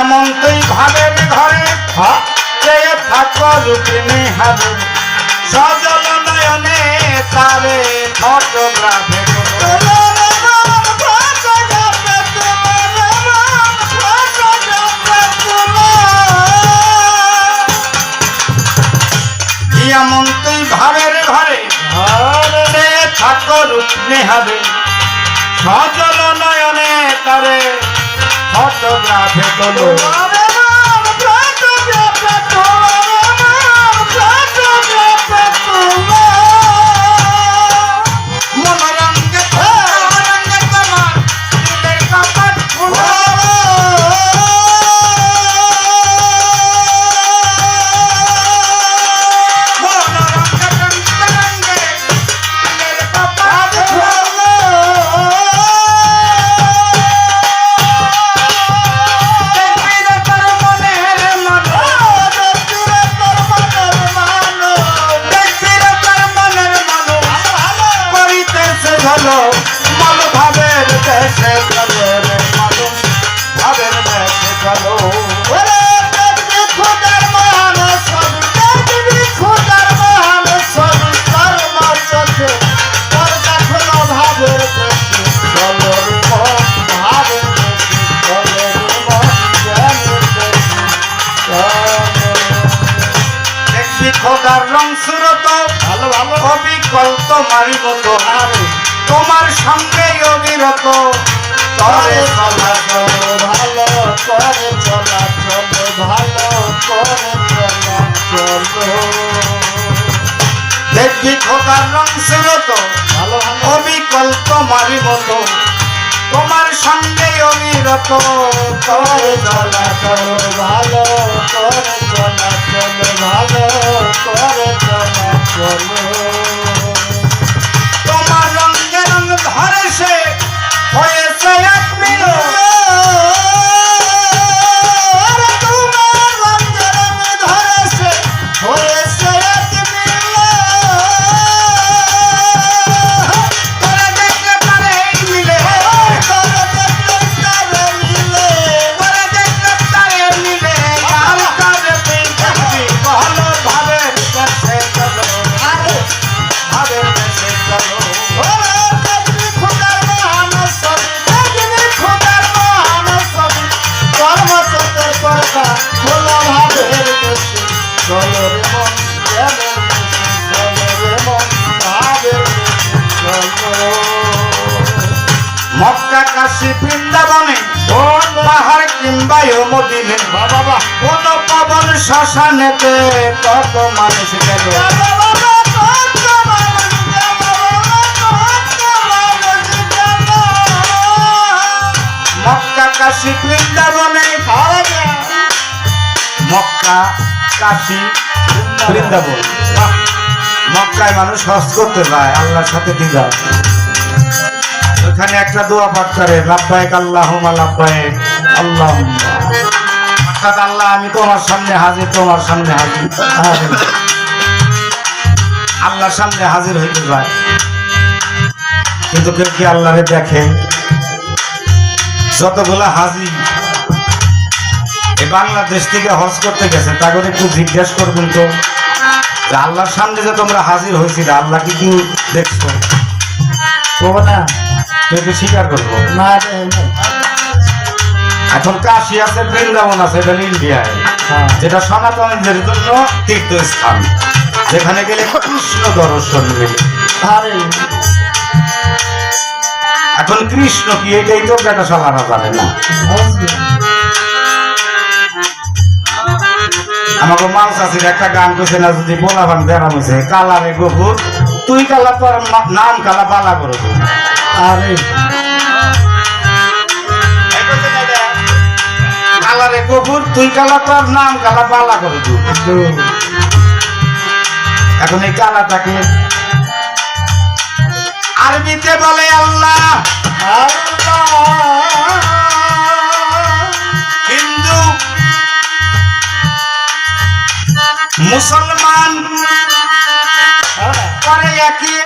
এমন তুই ভাবের ঘরে চেয়ে থাকো রূপিণী হারে সজল নয়নে তারে ফটোগ্রাফে এমন তুই ভাবের ঘরে চেয়ে থাকো রূপিণী হারে সজল নয়নে তারে ফটোগ্রাফে তোলো ভাবের দেশে চলো রে মানুষ ভাবের দেশে চলো খোদার মান সব খোদার মান সব কর্ম চোখে তোর দেখো ভাবের দেশে চলো রে মন ভাবের দেশে চলো রে মন দেখবি খোদার রং সুরত ভালো ভালো অবিকল তোমারই মতো তোমার সঙ্গে অবিরত করে চলাচল ভালো করে চলাচল ভালো করে চলাচল দেখবি খোদার রং সুরত ভালো অবিকল তোমারই মতো তোমার সঙ্গে অবিরত করে চলাচল ভালো করে চলাচল ভালো করে চলাচল তোমার রঙে রঙ ধরে সে হয়েছে এক মিল তোমার রঙে রঙ ধরে সে হয়েছে এক মিল তোরা দেখলে তারে মিলে তোরা দেখলে তারে মিলে তোরা দেখলে তারে মিলে আর কারে দেখবি ভালো ভাবে দেশে চলো আরে ভাবে দেশে চলো মক্কা কাশী বৃন্দাবনে পাহাড় কিংবা মদিনে বাবা কোন পবন শ্মশানেতে কত মানুষ গেল মক্কা কাশী বৃন্দাবনে মক্কা কাশী বৃন্দাবন মক্কায় মানুষ হজ করতে যায় আল্লাহর সাথে দিদা ওখানে একটা দোয়া পাঠ করে লাব্বাইক আল্লাহুম্মা লাব্বাইক আল্লাহুম্মা অর্থাৎ আল্লাহ আমি তোমার সামনে হাজির তোমার সামনে হাজির আল্লাহর সামনে হাজির হইতে যায় কিন্তু কেউ কি আল্লাহরে দেখে যতগুলা হাজি এই বাংলাদেশ থেকে হজ করতে গেছে তাকে একটু জিজ্ঞেস করবেন তো যে আল্লাহর সামনে যে তোমরা হাজির হয়েছিল আল্লাহ কি কি দেখছো না কেউ স্বীকার করবো না এখন কাশী আছে বৃন্দাবন আছে এটা ইন্ডিয়ায় যেটা সনাতনীদের জন্য তীর্থস্থান যেখানে গেলে কৃষ্ণ দর্শন মিলে এখন কৃষ্ণ কি এটাই তো বেটা সালারা জানে না আমাকে মাল চাষির একটা গান করছে না যদি বলাবান বেড়াম হয়েছে কালারে গফুর তুই কালা তোর নাম কালা বালা করে আরে কালারে গফুর তুই কালা তোর নাম কালা বালা করে এখন এই কালাটাকে আরবিতে বলে আল্লাহ হিন্দু মুসলমান করে একই